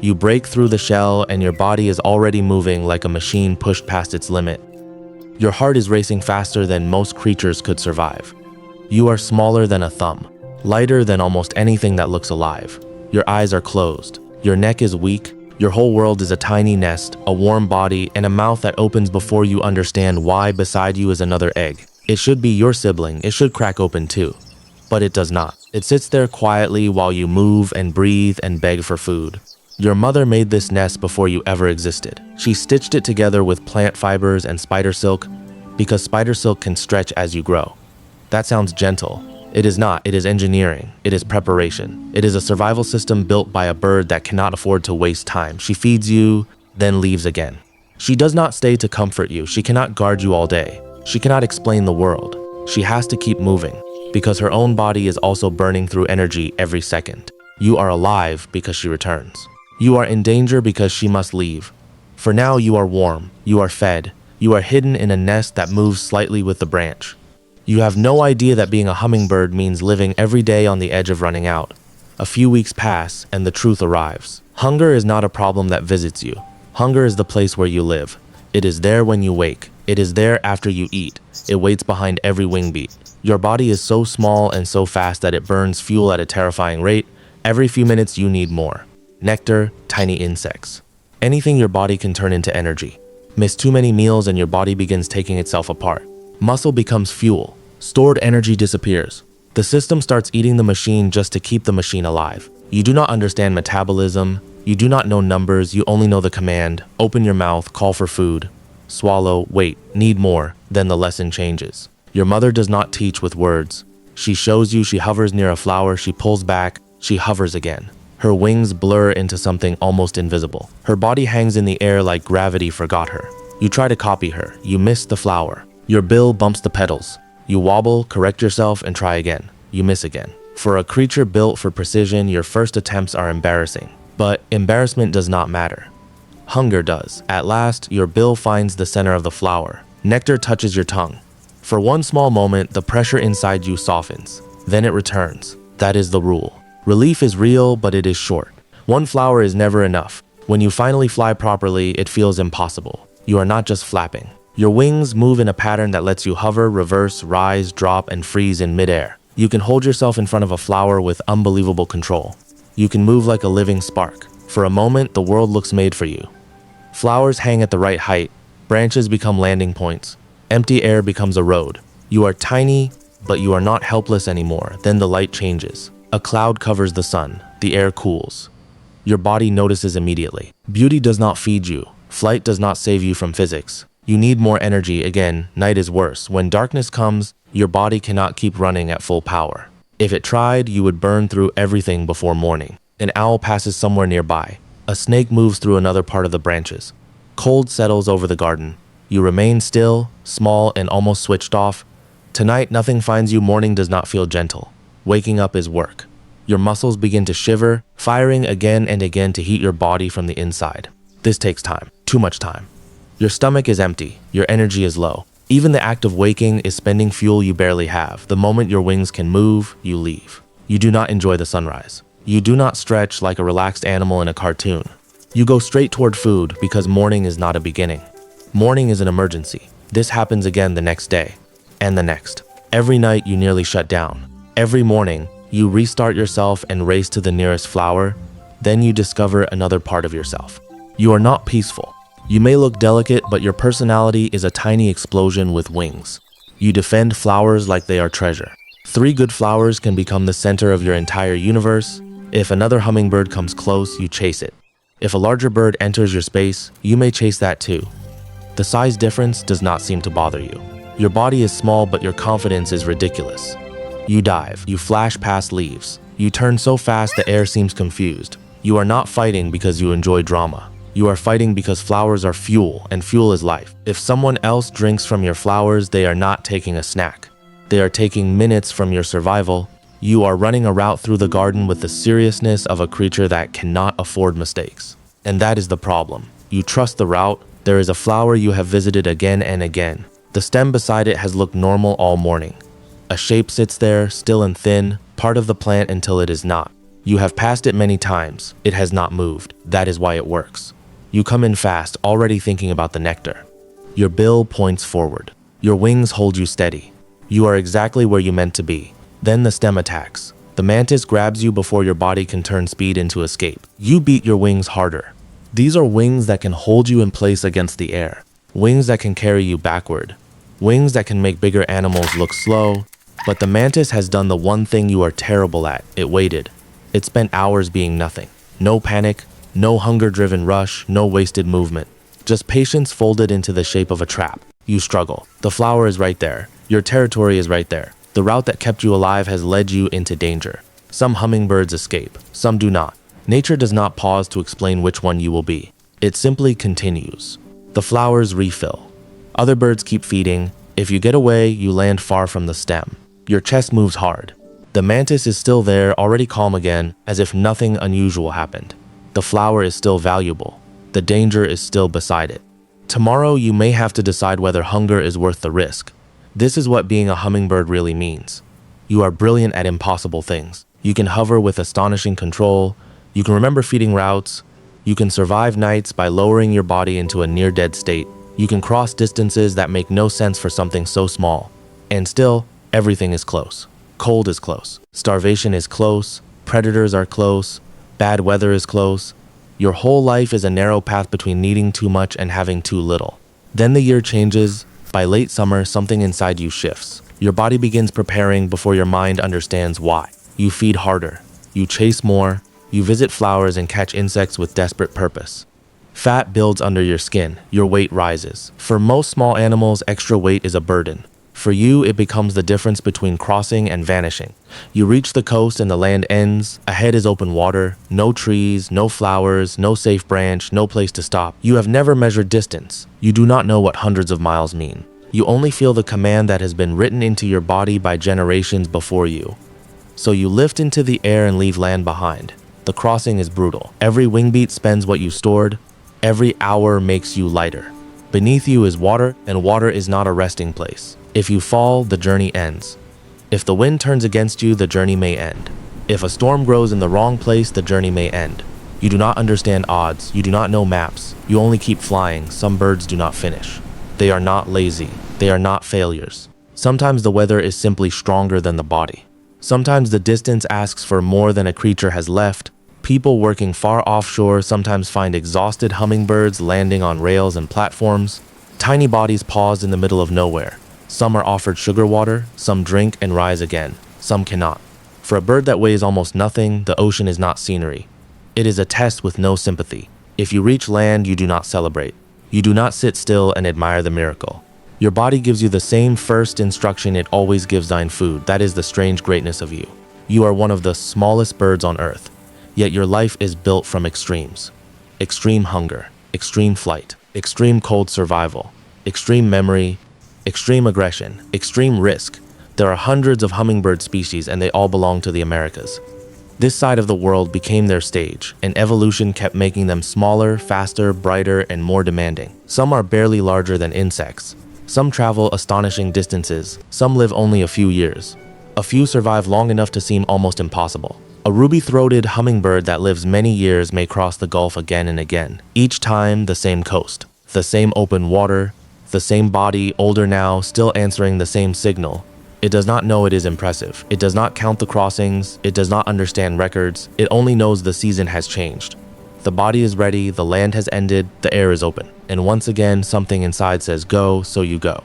You break through the shell and your body is already moving like a machine pushed past its limit. Your heart is racing faster than most creatures could survive. You are smaller than a thumb, lighter than almost anything that looks alive. Your eyes are closed. Your neck is weak. Your whole world is a tiny nest, a warm body, and a mouth that opens before you understand why beside you is another egg. It should be your sibling. It should crack open too. But it does not. It sits there quietly while you move and breathe and beg for food. Your mother made this nest before you ever existed. She stitched it together with plant fibers and spider silk because spider silk can stretch as you grow. That sounds gentle. It is not. It is engineering. It is preparation. It is a survival system built by a bird that cannot afford to waste time. She feeds you, then leaves again. She does not stay to comfort you. She cannot guard you all day. She cannot explain the world. She has to keep moving because her own body is also burning through energy every second. You are alive because she returns. You are in danger because she must leave. For now, you are warm. You are fed. You are hidden in a nest that moves slightly with the branch. You have no idea that being a hummingbird means living every day on the edge of running out. A few weeks pass, and the truth arrives. Hunger is not a problem that visits you. Hunger is the place where you live. It is there when you wake. It is there after you eat. It waits behind every wing beat. Your body is so small and so fast that it burns fuel at a terrifying rate. Every few minutes you need more. Nectar, tiny insects. Anything your body can turn into energy. Miss too many meals and your body begins taking itself apart. Muscle becomes fuel. Stored energy disappears. The system starts eating the machine just to keep the machine alive. You do not understand metabolism. You do not know numbers. You only know the command. Open your mouth, call for food. Swallow, wait, need more. Then the lesson changes. Your mother does not teach with words. She shows you. She hovers near a flower. She pulls back. She hovers again. Her wings blur into something almost invisible. Her body hangs in the air like gravity forgot her. You try to copy her. You miss the flower. Your bill bumps the petals. You wobble, correct yourself, and try again. You miss again. For a creature built for precision, your first attempts are embarrassing. But embarrassment does not matter. Hunger does. At last, your bill finds the center of the flower. Nectar touches your tongue. For one small moment, the pressure inside you softens. Then it returns. That is the rule. Relief is real, but it is short. One flower is never enough. When you finally fly properly, it feels impossible. You are not just flapping. Your wings move in a pattern that lets you hover, reverse, rise, drop, and freeze in midair. You can hold yourself in front of a flower with unbelievable control. You can move like a living spark. For a moment, the world looks made for you. Flowers hang at the right height. Branches become landing points. Empty air becomes a road. You are tiny, but you are not helpless anymore. Then the light changes. A cloud covers the sun. The air cools. Your body notices immediately. Beauty does not feed you. Flight does not save you from physics. You need more energy. Again, night is worse. When darkness comes, your body cannot keep running at full power. If it tried, you would burn through everything before morning. An owl passes somewhere nearby. A snake moves through another part of the branches. Cold settles over the garden. You remain still, small, and almost switched off. Tonight, nothing finds you. Morning does not feel gentle. Waking up is work. Your muscles begin to shiver, firing again and again to heat your body from the inside. This takes time. Too much time. Your stomach is empty. Your energy is low. Even the act of waking is spending fuel you barely have. The moment your wings can move, you leave. You do not enjoy the sunrise. You do not stretch like a relaxed animal in a cartoon. You go straight toward food because morning is not a beginning. Morning is an emergency. This happens again the next day, and the next. Every night you nearly shut down. Every morning, you restart yourself and race to the nearest flower. Then you discover another part of yourself. You are not peaceful. You may look delicate, but your personality is a tiny explosion with wings. You defend flowers like they are treasure. 3 good flowers can become the center of your entire universe. If another hummingbird comes close, you chase it. If a larger bird enters your space, you may chase that too. The size difference does not seem to bother you. Your body is small, but your confidence is ridiculous. You dive. You flash past leaves. You turn so fast the air seems confused. You are not fighting because you enjoy drama. You are fighting because flowers are fuel, and fuel is life. If someone else drinks from your flowers, they are not taking a snack. They are taking minutes from your survival. You are running a route through the garden with the seriousness of a creature that cannot afford mistakes. And that is the problem. You trust the route. There is a flower you have visited again and again. The stem beside it has looked normal all morning. A shape sits there, still and thin, part of the plant until it is not. You have passed it many times. It has not moved. That is why it works. You come in fast, already thinking about the nectar. Your bill points forward. Your wings hold you steady. You are exactly where you meant to be. Then the stem attacks. The mantis grabs you before your body can turn speed into escape. You beat your wings harder. These are wings that can hold you in place against the air. Wings that can carry you backward. Wings that can make bigger animals look slow. But the mantis has done the one thing you are terrible at. It waited. It spent hours being nothing. No panic, no hunger-driven rush, no wasted movement. Just patience folded into the shape of a trap. You struggle. The flower is right there. Your territory is right there. The route that kept you alive has led you into danger. Some hummingbirds escape. Some do not. Nature does not pause to explain which one you will be. It simply continues. The flowers refill. Other birds keep feeding. If you get away, you land far from the stem. Your chest moves hard. The mantis is still there, already calm again, as if nothing unusual happened. The flower is still valuable. The danger is still beside it. Tomorrow, you may have to decide whether hunger is worth the risk. This is what being a hummingbird really means. You are brilliant at impossible things. You can hover with astonishing control. You can remember feeding routes. You can survive nights by lowering your body into a near-dead state. You can cross distances that make no sense for something so small. And still, everything is close. Cold is close. Starvation is close. Predators are close. Bad weather is close. Your whole life is a narrow path between needing too much and having too little. Then the year changes. By late summer, something inside you shifts. Your body begins preparing before your mind understands why. You feed harder. You chase more. You visit flowers and catch insects with desperate purpose. Fat builds under your skin. Your weight rises. For most small animals, extra weight is a burden. For you, it becomes the difference between crossing and vanishing. You reach the coast and the land ends. Ahead is open water. No trees, no flowers, no safe branch, no place to stop. You have never measured distance. You do not know what hundreds of miles mean. You only feel the command that has been written into your body by generations before you. So you lift into the air and leave land behind. The crossing is brutal. Every wing beat spends what you stored. Every hour makes you lighter. Beneath you is water, and water is not a resting place. If you fall, the journey ends. If the wind turns against you, the journey may end. If a storm grows in the wrong place, the journey may end. You do not understand odds. You do not know maps. You only keep flying. Some birds do not finish. They are not lazy. They are not failures. Sometimes the weather is simply stronger than the body. Sometimes the distance asks for more than a creature has left. People working far offshore sometimes find exhausted hummingbirds landing on rails and platforms. Tiny bodies pause in the middle of nowhere. Some are offered sugar water, some drink and rise again, some cannot. For a bird that weighs almost nothing, the ocean is not scenery. It is a test with no sympathy. If you reach land, you do not celebrate. You do not sit still and admire the miracle. Your body gives you the same first instruction it always gives thine food. That is the strange greatness of you. You are one of the smallest birds on earth, yet your life is built from extremes. Extreme hunger, extreme flight, extreme cold survival, extreme memory, extreme aggression, extreme risk. There are hundreds of hummingbird species and they all belong to the Americas. This side of the world became their stage, and evolution kept making them smaller, faster, brighter, and more demanding. Some are barely larger than insects. Some travel astonishing distances. Some live only a few years. A few survive long enough to seem almost impossible. A ruby-throated hummingbird that lives many years may cross the Gulf again and again. Each time, the same coast, the same open water, the same body, older now, still answering the same signal. It does not know it is impressive. It does not count the crossings. It does not understand records. It only knows the season has changed. The body is ready, the land has ended, the air is open. And once again, something inside says go, so you go.